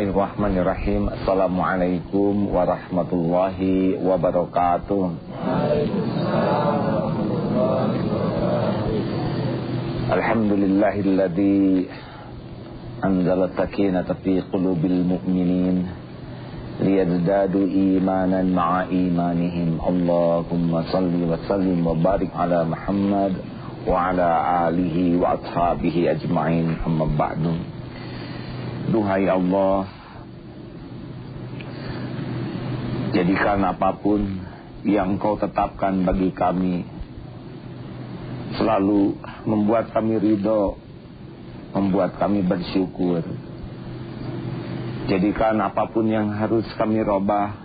Bismillahirrahmanirrahim. Assalamualaikum warahmatullahi wabarakatuh. Alhamdulillahilladzi anzala sakinata fi qulubil mu'minin liyazdadu imanan ma'a imanihim. Allahumma salli wa sallim wa barik ala Muhammad wa ala alihi wa ashabihi ajma'in. Amma ba'du. Duhai Allah, jadikan apapun yang Kau tetapkan bagi kami selalu membuat kami ridho, membuat kami bersyukur. Jadikan apapun yang harus kami robah,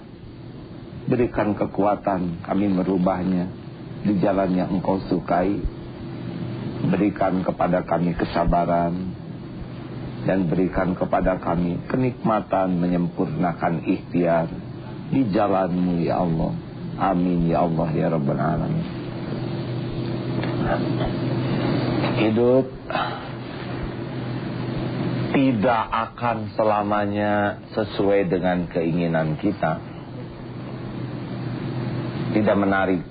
berikan kekuatan kami merubahnya di jalan yang Engkau sukai. Berikan kepada kami kesabaran dan berikan kepada kami kenikmatan menyempurnakan ikhtiar di jalan-Mu ya Allah. Amin ya Allah ya Rabbal Alamin. Hidup tidak akan selamanya sesuai dengan keinginan kita. Tidak menarik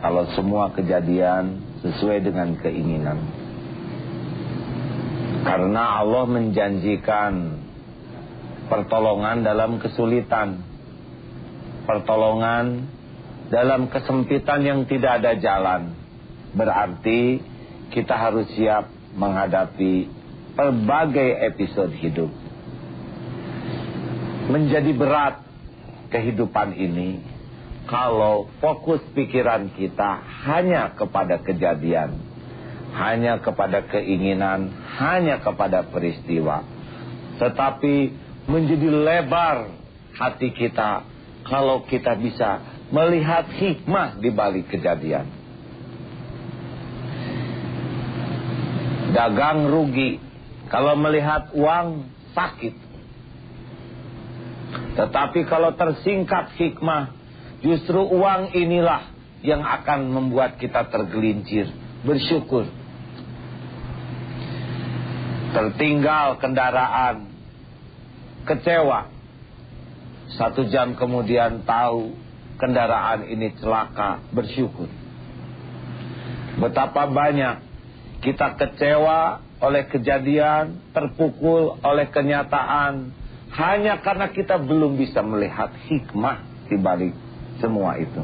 kalau semua kejadian sesuai dengan keinginan. Karena Allah menjanjikan pertolongan dalam kesulitan, pertolongan dalam kesempitan yang tidak ada jalan. Berarti kita harus siap menghadapi berbagai episode hidup. Menjadi berat kehidupan ini kalau fokus pikiran kita hanya kepada kejadian, hanya kepada keinginan, hanya kepada peristiwa. Tetapi menjadi lebar hati kita kalau kita bisa melihat hikmah di balik kejadian. Dagang rugi kalau melihat uang sakit. Tetapi kalau tersingkap hikmah, justru uang inilah yang akan membuat kita tergelincir, bersyukur. Tertinggal kendaraan, kecewa. 1 jam kemudian tahu kendaraan ini celaka, bersyukur. Betapa banyak kita kecewa oleh kejadian, terpukul oleh kenyataan, hanya karena kita belum bisa melihat hikmah di balik semua itu.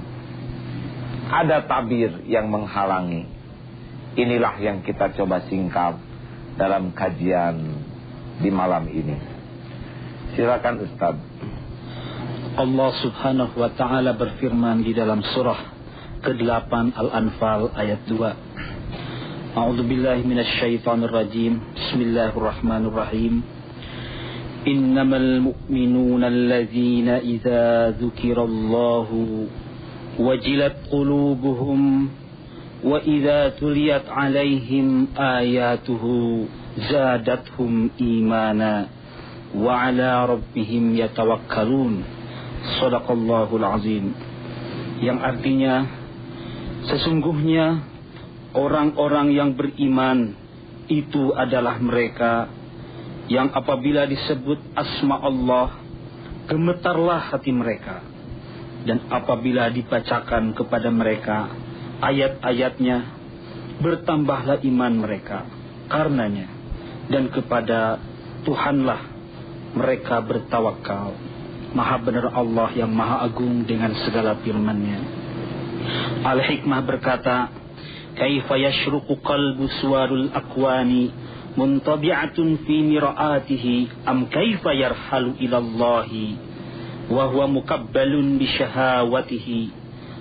Ada tabir yang menghalangi. Inilah yang kita coba singkap dalam kajian di malam ini. Silakan Ustaz. Allah Subhanahu wa taala berfirman di dalam surah ke-8 Al-Anfal ayat 2. A'udzu billahi minasy syaithanir rajim. Bismillahirrahmanirrahim. Innamal mu'minuna alladzina idza dzukirallahu wajilat qulubuhum wa idza tuliyat 'alaihim ayatuhu zadatuhum imana wa 'ala rabbihim yatawakkalun. Shadaqallahul azim. Yang artinya, sesungguhnya orang-orang yang beriman itu adalah mereka yang apabila disebut asma Allah, gemetarlah hati mereka, dan apabila dibacakan kepada mereka ayat-ayatnya, bertambahlah iman mereka karenanya, dan kepada Tuhanlah mereka bertawakal. Maha benar Allah yang maha agung dengan segala firman-Nya. Al-Hikmah berkata, kaifa yashruqu qalbu suwarul akwani muntabi'atun fi mira'atihi am kaifa yarhalu ilallahi wa huwa mukabbalun bi syahawatihi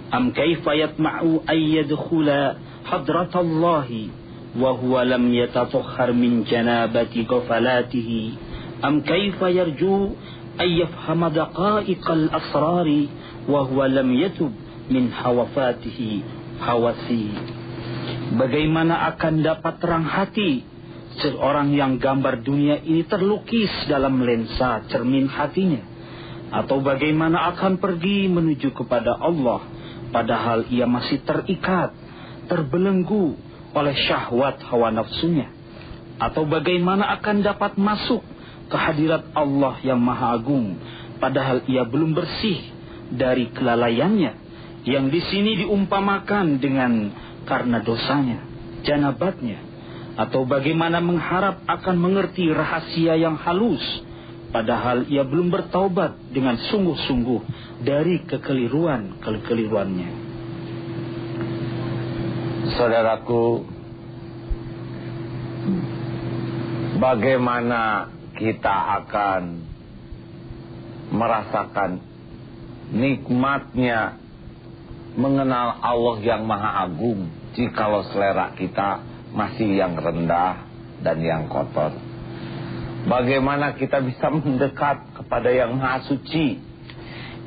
am kaifa yatma'u ay yadkhula hadratallahi wa huwa lam yatatahhar min janabati ghafalatihi am kaifa yarju ay yafhama daqa'iqal asrari wa huwa lam yatub min hawafatihi hawasi. Bagaimana akan dapat terang hati seorang yang gambar dunia ini terlukis dalam lensa cermin hatinya? Atau bagaimana akan pergi menuju kepada Allah padahal ia masih terikat, terbelenggu oleh syahwat hawa nafsunya? Atau bagaimana akan dapat masuk kehadirat Allah yang Maha Agung, padahal ia belum bersih dari kelalaiannya, yang di sini diumpamakan dengan karena dosanya, janabatnya, atau bagaimana mengharap akan mengerti rahasia yang halus, padahal ia belum bertaubat dengan sungguh-sungguh dari kekeliruannya. Saudaraku, bagaimana kita akan merasakan nikmatnya mengenal Allah yang Maha Agung jikalau selera kita masih yang rendah dan yang kotor? Bagaimana kita bisa mendekat kepada yang Maha Suci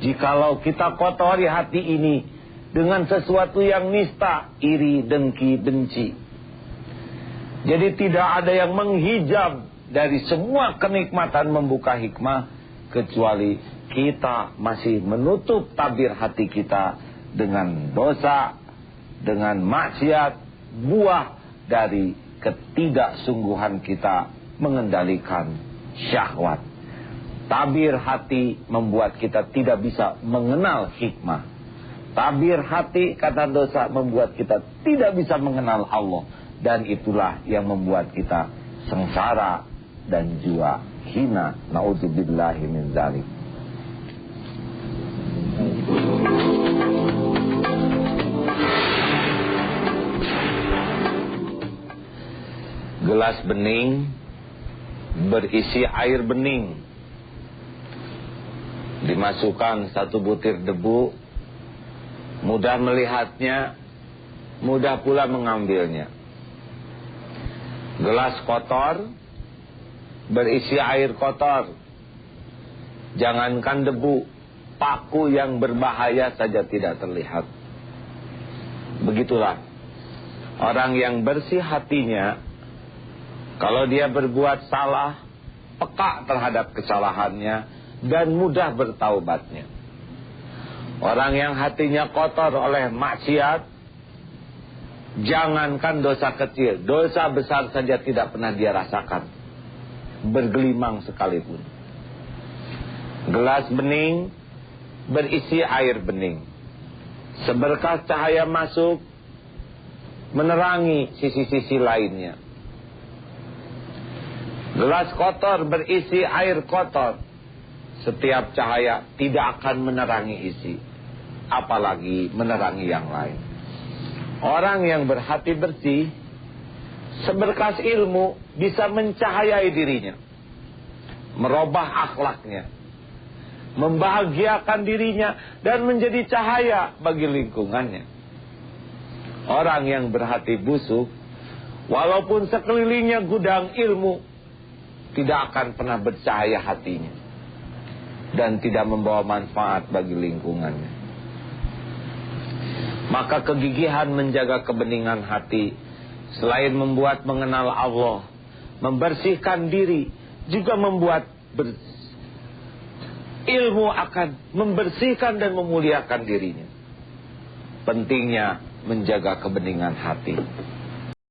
jikalau kita kotori hati ini dengan sesuatu yang nista, iri, dengki, benci? Jadi tidak ada yang menghijab dari semua kenikmatan membuka hikmah, kecuali kita masih menutup tabir hati kita dengan dosa, dengan maksiat, buah dari ketidaksungguhan kita mengendalikan syahwat. Tabir hati membuat kita tidak bisa mengenal hikmah. Tabir hati kata dosa membuat kita tidak bisa mengenal Allah. Dan itulah yang membuat kita sengsara dan jiwa hina. Na'udzubillahi min dzalik. Gelas bening berisi air bening. Dimasukkan satu butir debu, mudah melihatnya, mudah pula mengambilnya. Gelas kotor berisi air kotor, jangankan debu, paku yang berbahaya saja tidak terlihat. Begitulah orang yang bersih hatinya, kalau dia berbuat salah, peka terhadap kesalahannya dan mudah bertaubatnya. Orang yang hatinya kotor oleh maksiat, jangankan dosa kecil, dosa besar saja tidak pernah dia rasakan, bergelimang sekalipun. Gelas bening berisi air bening, seberkas cahaya masuk menerangi sisi-sisi lainnya. Gelas kotor berisi air kotor, setiap cahaya tidak akan menerangi isi, apalagi menerangi yang lain. Orang yang berhati bersih, seberkas ilmu bisa mencahayai dirinya, merubah akhlaknya, membahagiakan dirinya, dan menjadi cahaya bagi lingkungannya. Orang yang berhati busuk, walaupun sekelilingnya gudang ilmu, tidak akan pernah bercahaya hatinya, dan tidak membawa manfaat bagi lingkungannya. Maka kegigihan menjaga kebeningan hati, selain membuat mengenal Allah, membersihkan diri, juga membuat ilmu akan membersihkan dan memuliakan dirinya. Pentingnya menjaga kebeningan hati.